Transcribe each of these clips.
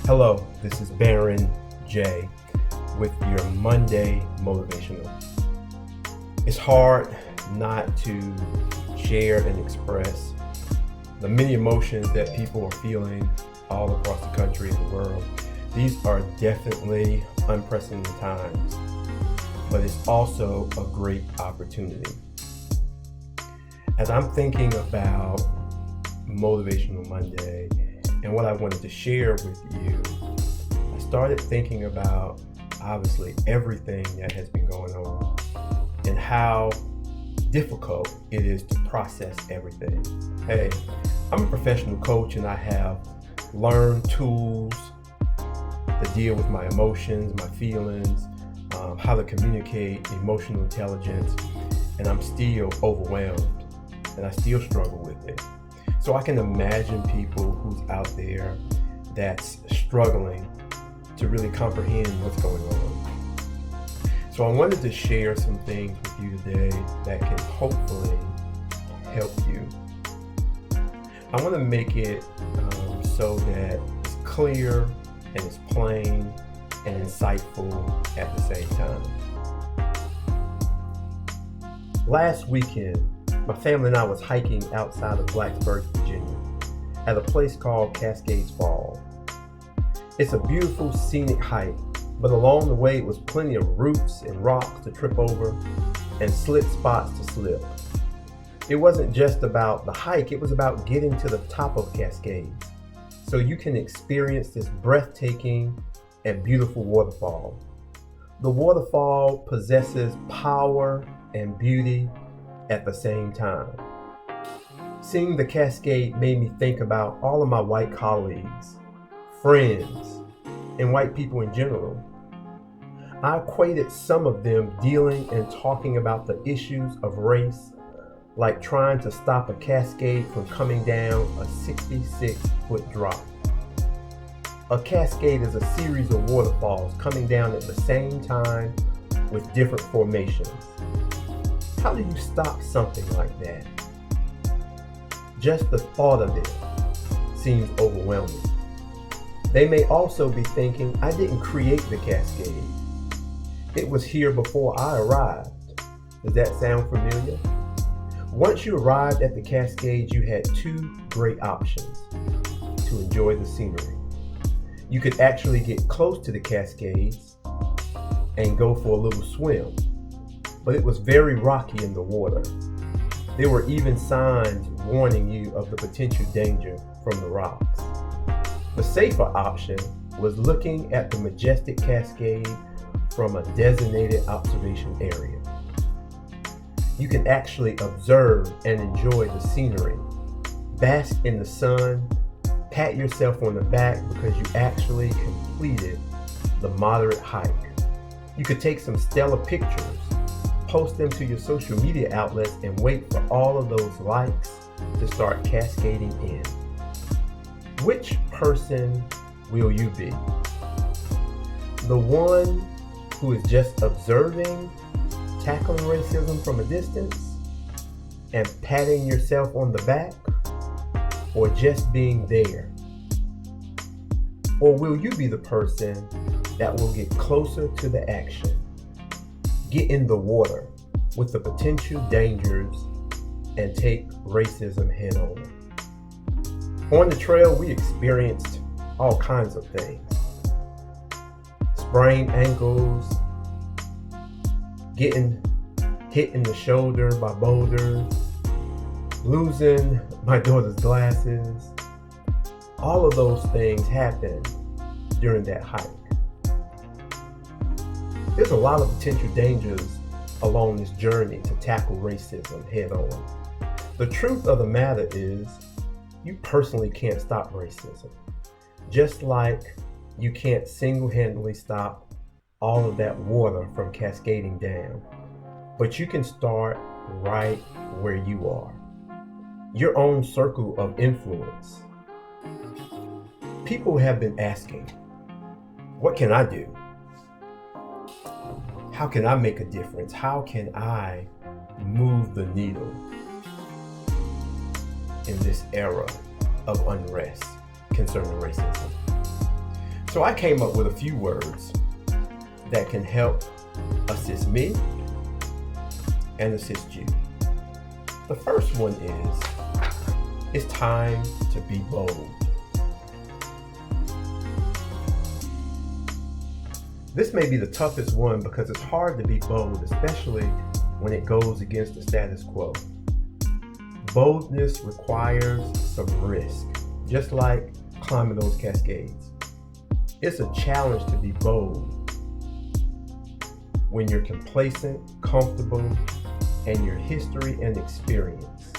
Hello, this is Baron J with your Monday Motivational. It's hard not to share and express the many emotions that people are feeling all across the country and the world. These are definitely unprecedented times, but it's also a great opportunity. As I'm thinking about Motivational Monday and what I wanted to share with you, I started thinking about obviously everything that has been going on and how difficult it is to process everything. Hey, I'm a professional coach and I have learned tools to deal with my emotions, my feelings, how to communicate emotional intelligence, and I'm still overwhelmed and I still struggle with it. So I can imagine people who's out there that's struggling to really comprehend what's going on. So I wanted to share some things with you today that can hopefully help you. I want to make it so that it's clear and it's plain and insightful at the same time. Last weekend, my family and I was hiking outside of Blacksburg, Virginia, at a place called Cascades Falls. It's a beautiful scenic hike, but along the way it was plenty of roots and rocks to trip over and slick spots to slip. It wasn't just about the hike, it was about getting to the top of Cascades, so you can experience this breathtaking and beautiful waterfall. The waterfall possesses power and beauty at the same time. Seeing the cascade made me think about all of my white colleagues, friends, and white people in general. I equated some of them dealing and talking about the issues of race, like trying to stop a cascade from coming down a 66-foot drop. A cascade is a series of waterfalls coming down at the same time with different formations. How do you stop something like that? Just the thought of it seems overwhelming. They may also be thinking, I didn't create the cascade. It was here before I arrived. Does that sound familiar? Once you arrived at the cascade, you had two great options to enjoy the scenery. You could actually get close to the cascades and go for a little swim, but it was very rocky in the water. There were even signs warning you of the potential danger from the rocks. The safer option was looking at the majestic cascade from a designated observation area. You can actually observe and enjoy the scenery, bask in the sun, pat yourself on the back because you actually completed the moderate hike. You could take some stellar pictures, post them to your social media outlets, and wait for all of those likes to start cascading in. Which person will you be? The one who is just observing, tackling racism from a distance, and patting yourself on the back, or just being there? Or will you be the person that will get closer to the action, get in the water with the potential dangers, and take racism head on? On the trail, we experienced all kinds of things. Sprained ankles, getting hit in the shoulder by boulders, losing my daughter's glasses. All of those things happened during that hike. There's a lot of potential dangers along this journey to tackle racism head on. The truth of the matter is, you personally can't stop racism. Just like you can't single-handedly stop all of that water from cascading down. But you can start right where you are. Your own circle of influence. People have been asking, what can I do? How can I make a difference? How can I move the needle in this era of unrest concerning racism. So I came up with a few words that can help assist me and assist you. The first one is, it's time to be bold. This may be the toughest one because it's hard to be bold, especially when it goes against the status quo. Boldness requires some risk, just like climbing those cascades. It's a challenge to be bold when you're complacent, comfortable, and your history and experience,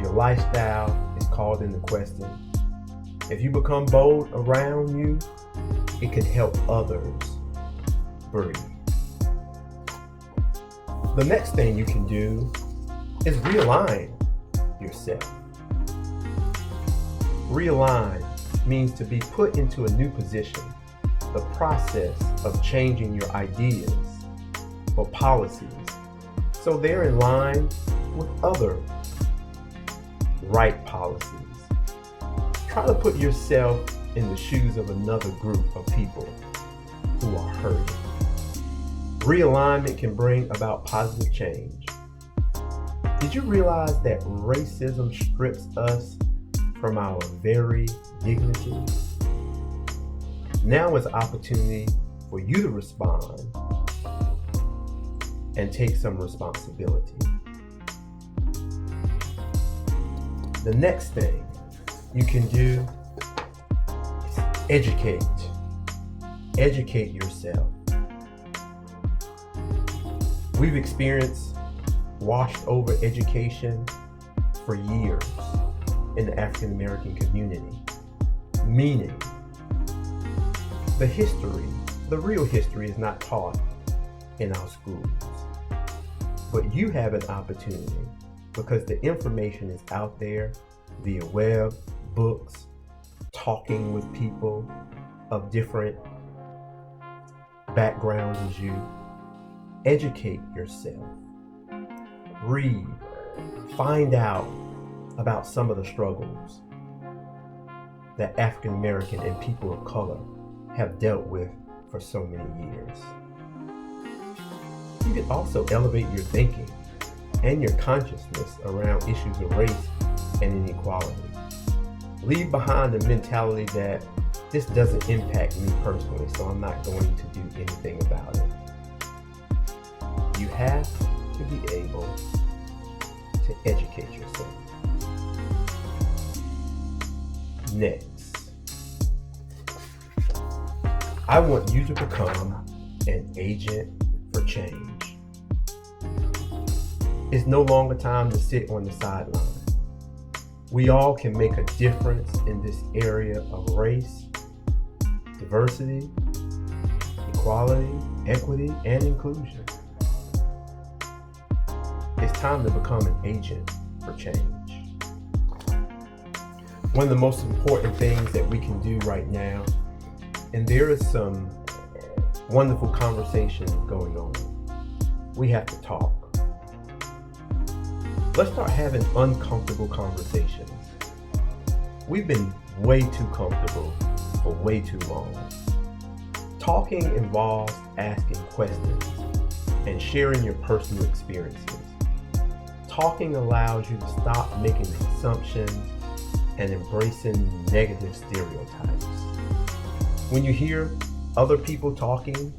your lifestyle is called into question. If you become bold around you, it can help others breathe. The next thing you can do is realign yourself. Realign means to be put into a new position, the process of changing your ideas or policies so they're in line with other right policies. Try to put yourself in the shoes of another group of people who are hurting. Realignment can bring about positive change. Did you realize that racism strips us from our very dignity? Now is an opportunity for you to respond and take some responsibility. The next thing you can do is educate. Educate yourself. We've experienced washed over education for years in the African American community, meaning the history, the real history is not taught in our schools. But you have an opportunity because the information is out there via web, books, talking with people of different backgrounds as you. Educate yourself. Read. Find out about some of the struggles that African American and people of color have dealt with for so many years. You can also elevate your thinking and your consciousness around issues of race and inequality. Leave behind the mentality that this doesn't impact me personally, so I'm not going to do anything about it. You have to be able to educate yourself. Next, I want you to become an agent for change. It's no longer time to sit on the sideline. We all can make a difference in this area of race, diversity, equality, equity, and inclusion. It's time to become an agent for change. One of the most important things that we can do right now, and there is some wonderful conversations going on, we have to talk. Let's start having uncomfortable conversations. We've been way too comfortable for way too long. Talking involves asking questions and sharing your personal experiences. Talking allows you to stop making assumptions and embracing negative stereotypes. When you hear other people talking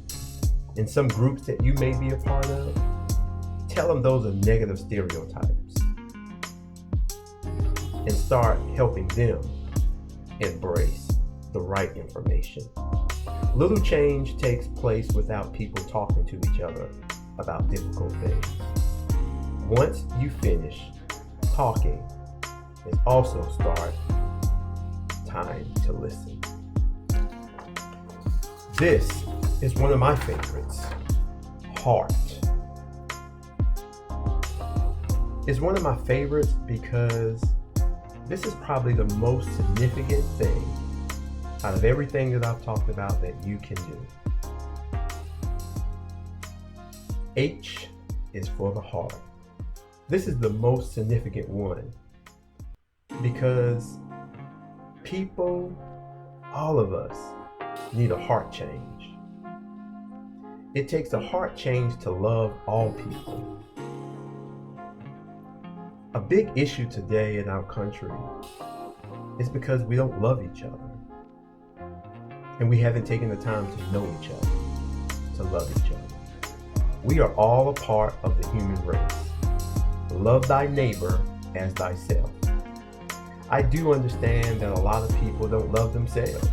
in some groups that you may be a part of, tell them those are negative stereotypes and start helping them embrace the right information. Little change takes place without people talking to each other about difficult things. Once you finish talking, it's also start time to listen. This is one of my favorites, heart. It's one of my favorites because this is probably the most significant thing out of everything that I've talked about that you can do. H is for the heart. This is the most significant one because people, all of us, need a heart change. It takes a heart change to love all people. A big issue today in our country is because we don't love each other. And we haven't taken the time to know each other, to love each other. We are all a part of the human race. Love thy neighbor as thyself. I do understand that a lot of people don't love themselves.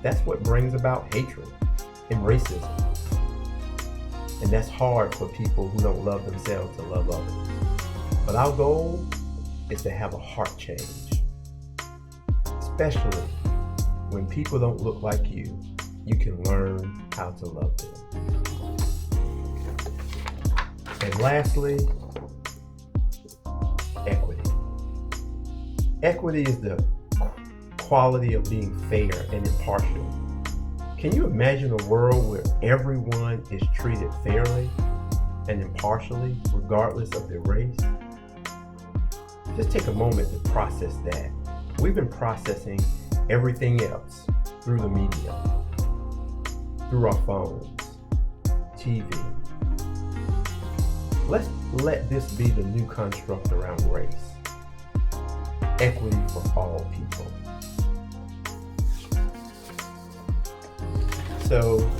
That's what brings about hatred and racism. And that's hard for people who don't love themselves to love others. But our goal is to have a heart change, especially when people don't look like you. You can learn how to love them. And lastly, equity. Equity is the quality of being fair and impartial. Can you imagine a world where everyone is treated fairly and impartially, regardless of their race? Just take a moment to process that. We've been processing everything else through the media, through our phones, TV. Let's let this be the new construct around race. Equity for all people. So,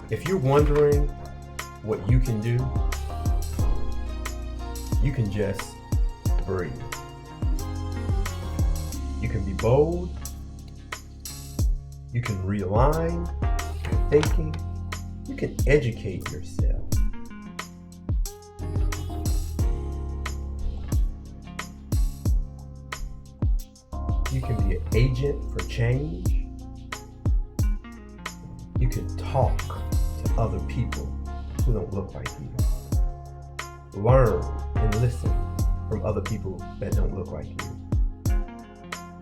if you're wondering what you can do, you can just breathe. You can be bold. You can realign your thinking. You can educate yourself. You can be an agent for change. You can talk to other people who don't look like you. Learn and listen from other people that don't look like you.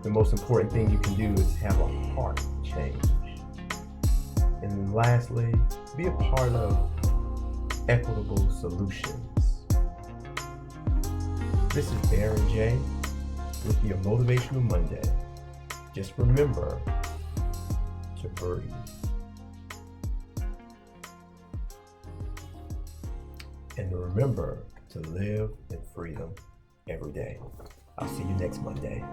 The most important thing you can do is have a heart change. And then lastly, be a part of equitable solutions. This is Baron J with your Motivational Monday. Just remember to breathe. And remember to live in freedom every day. I'll see you next Monday.